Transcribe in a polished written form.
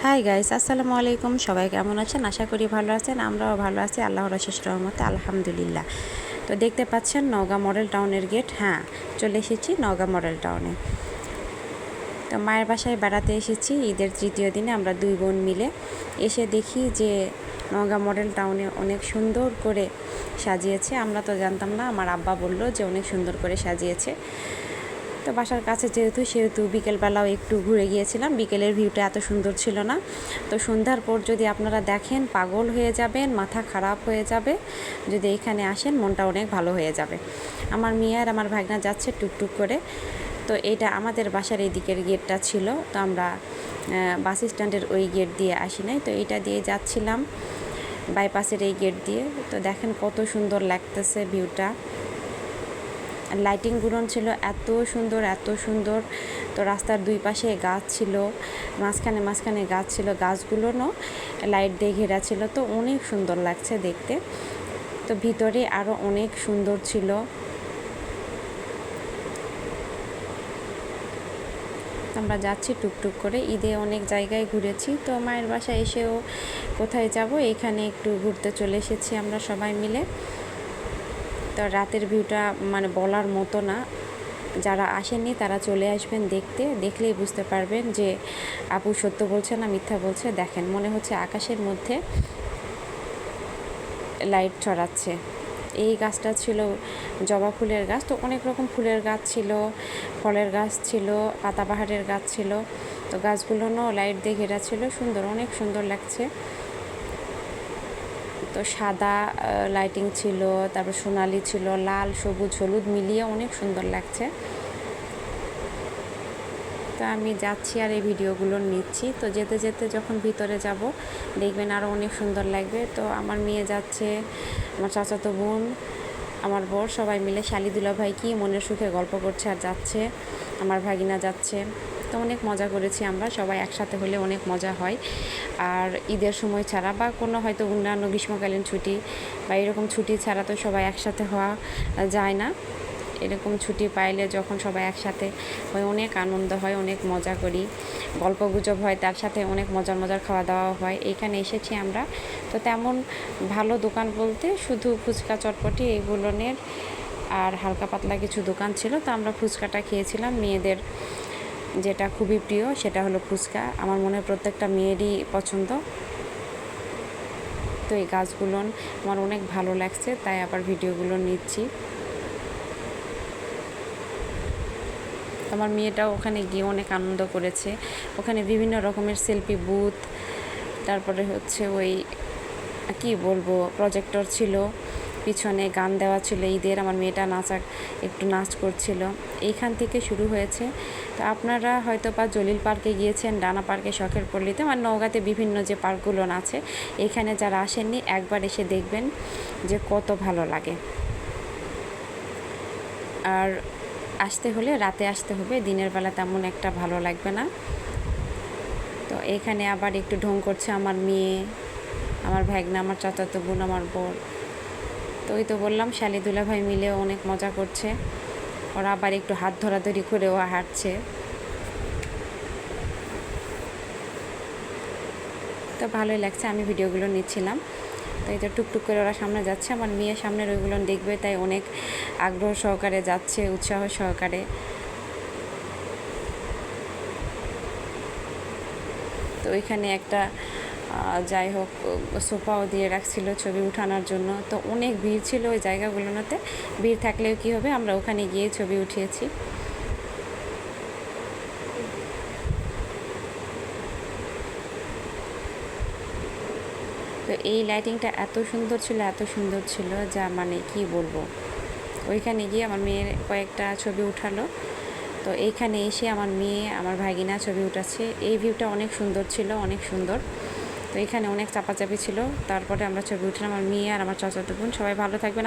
Hi guys, আসসালামু আলাইকুম। সবাই কেমন আছেন? আশা করি ভালো আছেন। আমরাও ভালো আছি আল্লাহর অশেষ রহমতে, আলহামদুলিল্লাহ। তো দেখতে পাচ্ছেন নওগাঁ মডেল টাউনের গেট। হ্যাঁ, চলে এসেছি নওগাঁ মডেল টাউনে। তো মায়ের বাসায় বেড়াতে এসেছি ঈদের তৃতীয় দিনে। আমরা দুই বোন মিলে এসে দেখি যে নওগাঁ মডেল টাউনে অনেক সুন্দর করে সাজিয়েছে। আমরা তো জানতাম না, আমার আব্বা বলল যে অনেক সুন্দর করে সাজিয়েছে। তো বাসার কাছে সেহেতু বিকেলবেলাও একটু ঘুরে গিয়েছিলাম। বিকেলের ভিউটা এত সুন্দর ছিল না। তো সন্ধ্যার পর যদি আপনারা দেখেন পাগল হয়ে যাবেন, মাথা খারাপ হয়ে যাবে। যদি এখানে আসেন মনটা অনেক ভালো হয়ে যাবে। আমার মেয়ে আর আমার ভাগনা যাচ্ছে টুকটুক করে। তো এটা আমাদের বাসার এই দিকের গেটটা ছিল। তো আমরা বাস স্ট্যান্ডের ওই গেট দিয়ে আসি নাই, তো এইটা দিয়ে যাচ্ছিলাম, বাইপাসের এই গেট দিয়ে। তো দেখেন কত সুন্দর লাগতেছে ভিউটা। লাইটিংগুলো ছিল এত সুন্দর, এত সুন্দর। তো রাস্তার দুই পাশে গাছ ছিল, মাঝখানে গাছ ছিল, গাছগুলোও লাইট দিয়ে ঘেরা ছিল। তো অনেক সুন্দর লাগছে দেখতে। তো ভিতরে আরও অনেক সুন্দর ছিল। আমরা যাচ্ছি টুকটুক করে। ঈদে অনেক জায়গায় ঘুরেছি। তো মায়ের বাসায় এসেও কোথায় যাব, এখানে একটু ঘুরতে চলে এসেছি আমরা সবাই মিলে। তো রাতের ভিউটা মানে বলার মতো না। যারা আসেননি তারা চলে আসবেন দেখতে, দেখলেই বুঝতে পারবেন যে আপু সত্য বলছে না মিথ্যা বলছে। দেখেন, মনে হচ্ছে আকাশের মধ্যে লাইট ছড়াচ্ছে। এই গাছটা ছিল জবা ফুলের গাছ। তো অনেক রকম ফুলের গাছ ছিল, ফলের গাছ ছিল, পাতাবাহারের গাছ ছিল। তো গাছগুলোও লাইট দিয়ে ঘেরা ছিল, সুন্দর, অনেক সুন্দর লাগছে। তো সাদা লাইটিং ছিল, তারপর সোনালি ছিল, লাল, সবুজ, হলুদ মিলিয়ে অনেক সুন্দর লাগছে। তো আমি যাচ্ছি আর এই ভিডিওগুলো নিচ্ছি। তো যেতে যেতে যখন ভিতরে যাব দেখবেন আরও অনেক সুন্দর লাগবে। তো আমার মেয়ে যাচ্ছে, আমার চাচাতো বোন, আমার বর, সবাই মিলে শালি দুলাভাই কি মনের সুখে গল্প করছে আর যাচ্ছে। আমার ভাগিনা যাচ্ছে। তো অনেক মজা করেছি আমরা, সবাই একসাথে হলে অনেক মজা হয়। আর ঈদের সময় ছাড়া বা কোনো হয়তো অন্যান্য গ্রীষ্মকালীন ছুটি বা এরকম ছুটি ছাড়া তো সবাই একসাথে হওয়া যায় না। এরকম ছুটি পাইলে যখন সবাই একসাথে হয় অনেক আনন্দ হয়, অনেক মজা করি, গল্প গুজব হয়, তার সাথে অনেক মজার খাওয়া দাওয়া হয়। এইখানে এসেছি আমরা। তো তেমন ভালো দোকান বলতে শুধু ফুচকা, চটপটি এইগুলোনের আর হালকা পাতলা কিছু দোকান ছিল। তো আমরা ফুচকাটা খেয়েছিলাম। মেয়েদের যেটা খুবই প্রিয় সেটা হলো ফুচকা। আমার মনে হয় প্রত্যেকটা মেয়েরই পছন্দ। তো এই গাছগুলো আমার অনেক ভালো লাগছে, তাই আবার ভিডিওগুলো নিচ্ছি। আমার মেয়েটাও ওখানে গিয়ে অনেক আনন্দ করেছে। ওখানে বিভিন্ন রকমের সেলফি বুথ, তারপরে হচ্ছে ওই কি বলবো, প্রজেক্টর ছিল, পিছনে গান দেওয়া ছিল ঈদের। আমার মেয়েটা একটু নাচ করছিল। এইখান থেকে শুরু হয়েছে। তো আপনারা হয়তো বা জলিল পার্কে গিয়েছেন, ডানা পার্কে, শখের পল্লীতে, মানে নওগাঁতে বিভিন্ন যে পার্কগুলো আছে, এখানে যারা আসেননি একবার এসে দেখবেন যে কত ভালো লাগে। আর আসতে হলে রাতে আসতে হবে, দিনের বেলা তেমন একটা ভালো লাগবে না। তো এখানে আবার একটু ঢং করছে আমার মেয়ে, আমার ভাগনা, আমার চাচাতো বোন, আমার বর। তো ওই তো বললাম শালি দুলাভাই মিলে অনেক মজা করছে। ওরা আবার একটু হাত ধরাধরি করেও হাঁটছে। তো ভালোই লাগছে, আমি ভিডিওগুলো নিচ্ছিলাম। তো এই তো টুকটুক করে ওরা সামনে যাচ্ছে। আমার মেয়ে সামনের ওইগুলো দেখবে, তাই অনেক আগ্রহ সহকারে যাচ্ছে, উৎসাহ সহকারে। তো ওইখানে একটা যাই হোক সোফাও দিয়ে রাখছিল ছবি উঠানোর জন্য। তো অনেক ভিড় ছিল ওই জায়গাগুলোতে। ভিড় থাকলেও কী হবে, আমরা ওখানে গিয়ে ছবি উঠিয়েছি। তো এই লাইটিংটা এত সুন্দর ছিল যা মানে কি বলবো। ওইখানে গিয়ে আমার মেয়ের কয়েকটা ছবি উঠালো। তো এইখানে এসে আমার মেয়ে, আমার ভাগিনা ছবি উঠাচ্ছে। এই ভিউটা অনেক সুন্দর ছিল, অনেক সুন্দর। তো এখানে অনেক চাপাচাপি ছিল, তারপরে আমরা ছবি উঠলাম। আমার মেয়ে আর আমার চাচাতো বোন। সবাই ভালো থাকবেন।